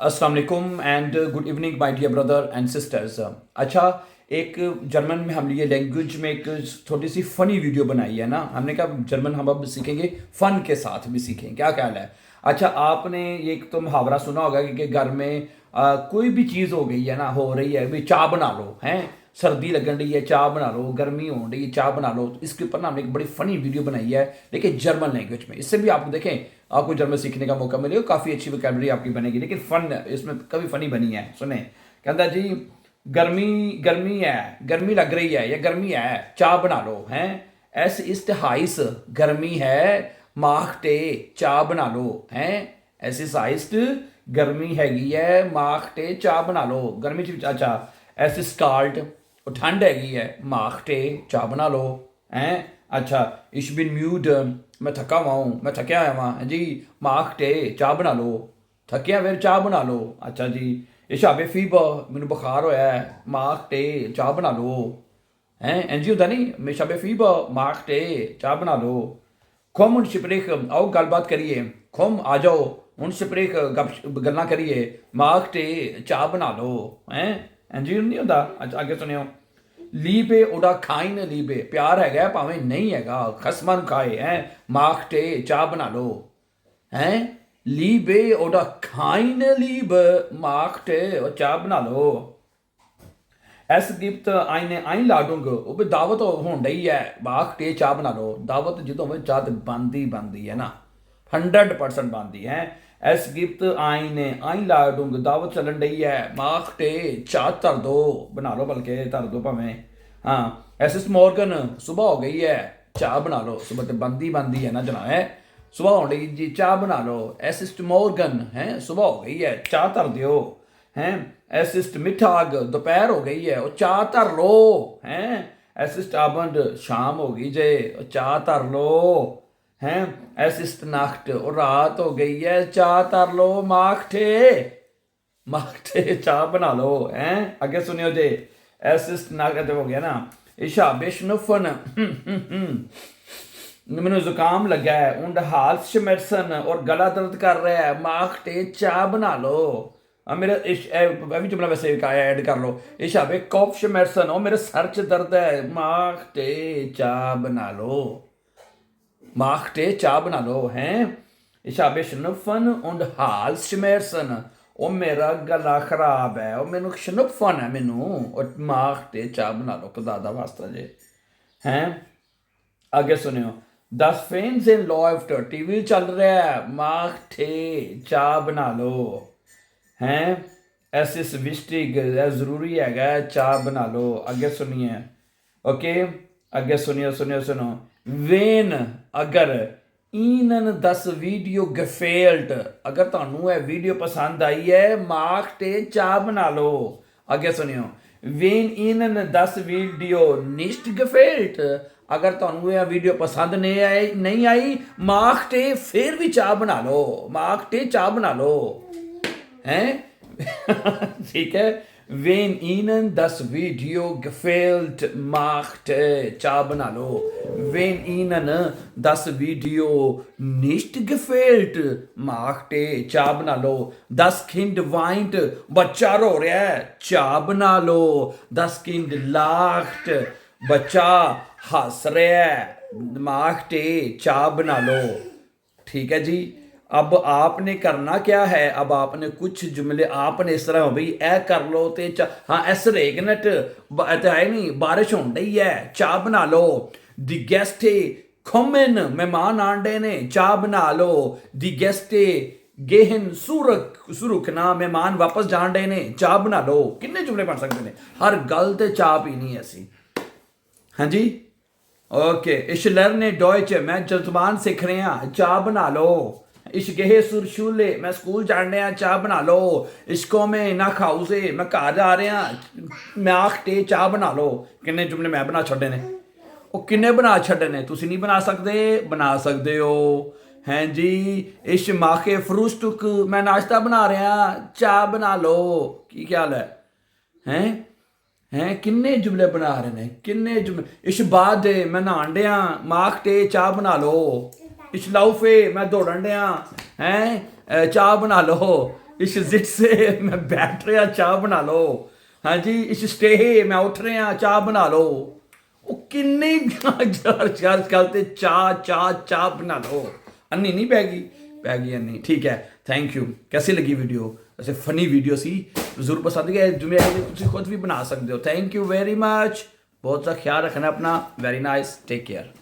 अस्सलाम वालेकुम and good evening my dear brother and sisters. अच्छा, एक जर्मन में हम लिए लैंग्वेज में एक थोड़ी सी फ़नी वीडियो बनाई है ना। हमने कहा जर्मन हम अब सीखेंगे, फ़न के साथ भी सीखेंगे। क्या ख्याल है? अच्छा, आपने ये एक तो मुहावरा सुना होगा कि घर में कोई भी चीज़ हो गई है ना, हो रही है भी, चाय बना लो, हैं सर्दी लगन रही है चाय बना लो, गर्मी हो रही है चाय बना लो। तो इसके ऊपर ना हमने एक बड़ी फ़नी वीडियो बनाई है, लेकिन जर्मन लैंग्वेज में। इससे भी आप देखें, आपको जर्मन सीखने का मौका मिलेगा, काफ़ी अच्छी वोकैबलरी आपकी बनेगी, लेकिन फ़न इसमें कभी फ़नी बनी है। सुने, कहता है जी, गर्मी गर्मी है, गर्मी लग रही है या गर्मी है, चाय बना लो, हैं एस इस्ट हाइस, गर्मी है, माख टे, चाय बना लो, हैं एस इस हाइस्ट, गर्मी हैगी है, माख टे, चाय बना लो। गर्मी च अच्छा, एस इस काल्ट, वो ठंड हैगी है, माख टे, चाय बना लो, हैं अच्छा। इश बिन म्यूड, मैं थका हुआ हूँ, मैं थकिया हुआ हूँ जी, माख टे, चाय बना लो, थकिया फिर चाय बना लो। अच्छा जी, इशाबे फीबर, मैनू बुखार होया है, माख टे, चाय बना लो, हैं इंज होंदा नहीं, मैं शाबे फीबर, माख टे, चाय बना लो। खुम und sprich, आओ गलबात करिए, खुम आ जाओ, und sprich, गल्लां करिए, माख टे, चाय बना लो, हैं इंज नहीं होंदा। अच्छा आगे सुनियो, लीबे ओडा खाइन लीबे, प्यार हैगा भावें नहीं हैगा, खसमन खाए, हैं माख टे, चाय बना लो, हैं लीबे ओडा खाइन लीब, माख टे, और चाय बना लो। एस गिफ्ट आईने आई लाडूंग, वो भी दावत होन डई है, बाख टे, चाह बना लो। दावत जो होवे चाह तो बनती है ना, 100% बनती है। एस गिफ्ट आईने आई लाडूंग, दावत चलन डई है, माख टे, चाह धर दो, बना लो, बल्कि धर दो भावें। हाँ, एस मॉर्गन, सुबह हो गई है, चाह बना लो। सुबह तो बनती है ना जना, है सुबह हो गई जी, चाह बना लो। एसिस्ट मॉर्गन है, सुबह हो गई है, चाह धर दियो, हैं एसिस्ट मिठाग, दोपहर हो गई है, वो चाह धर लो, हैं एसिस्ट आबंड, शाम हो गई जे, चाह धर लो, हैं एसिस्ट नाख्ट, और रात हो गई है, चाह धर लो, माखठे, माखठे, चाह बना लो, हैं आगे सुनियो जे, एसिस्ट नाख्ट हो गया ना। इशा बेशनुफन, मैंने जुकाम लगा है, उंड हाल्स मेडिसन, और गला दर्द कर रहा है, माखठे, चाह बना लो। अब मेरा भी जुमला वैसे ऐड कर लो, इशा बे कॉफ मेडिसन, और मेरे सर च दर्द है, माखठे, चाह बना लो, माखठे, चाह बना लो, हैं इशा बे शनुफन उंड हाल्स मेडिसन, ओ मेरा गला खराब है, और मैनू शनुफन है मैनू, और माखठे, चाह बना लो, खुदा दा वास्ता जे, हैं आगे सुनियो। 10 फैंस इन लॉफ्ट, टीवी चल रहा है, माखठे, चाह बना लो, हैं एसिस विस्टिग, जरूरी है, चाह बना लो। आगे सुनिए, ओके आगे सुनियो सुनियो सुनो। वेन अगर ईनन 10 वीडियो gefällt, अगर ਤੁਹਾਨੂੰ ਇਹ ਵੀਡੀਓ पसंद आई है, माख टे, चाह बना लो। आगे सुनियो, वेन ईनन 10 वीडियो nicht gefällt, अगर ਤੁਹਾਨੂੰ ਇਹ ਵੀਡੀਓ पसंद नहीं आई, माख टे, फिर भी चाह बना लो, माख टे, चाह बना लो, हैं ठीक है। वेन ईनन 10 वीडियो gefällt, macht, चाह बना लो। वेन ईनन 10 वीडियो nicht gefällt, macht, चाह बना लो। 10 Kind weint, बच्चा रो रहा है, चाह बना लो। 10 Kind lacht, बच्चा हंस रहा है, macht, चाह बना लो। ठीक है जी। अब आपने करना क्या है, अब आपने कुछ जुमले आपने इस तरह, भाई ए कर लो, ते हाँ एस रेगनट है नहीं, बारिश हो रही है, चाह बना लो। दी गेस्टे खुमिन, मेहमान आंडे ने, चाह बना लो। दी गेस्टे गेहन सुरुखना, मेहमान वापस जान डे ने, चाह बना लो। किन्ने जुमले बन सकते हैं, हर गल ते चाह पीनी है असी। हाँ जी, ओके। इश लर्ने डॉइच, मैं जज्बान सीख रहे हैं, चाह बना लो। इश गेहे सुरशूले, मैं स्कूल जाने, चाह बना लो। इसको में ना खाऊ से, मैं घर जा रहे हैं, माख टे, चाह बना लो। किन्ने जुमले मैं बना छड़े ने, वो किन्ने बना छड़े ने, तुसी नहीं बना सकते, बना सकते हो, हैं जी। इश माखे फ्रूस्टुक, मैं नाश्ता बना रहा, चाह बना लो। की ख्याल है, हैं हैं किन्ने जुमले बना रहे ने, किन्ने जुमले। इश बाद मैं नहान डया, माख टे, चाह बना लो। इश लाउफे, मैं दौड़न डया, हैं चाह बना लो। इस जिद से मैं बैठ रहा चाह बना लो। हाँ जी, इस स्टे मैं उठ रहा चाह बना लो। वो किन्नी चार गल ते चाह चाह चाह बना लो। अन्नी नहीं पै गई अन्नी। ठीक है, थैंक यू। कैसी लगी वीडियो? वैसे फनी वीडियो सी, जरूर पसंद गया। जुमे तुम खुद भी बना सकते हो। Thank you very much. बहुत सा ख्याल रखना अपना। Very nice, take care.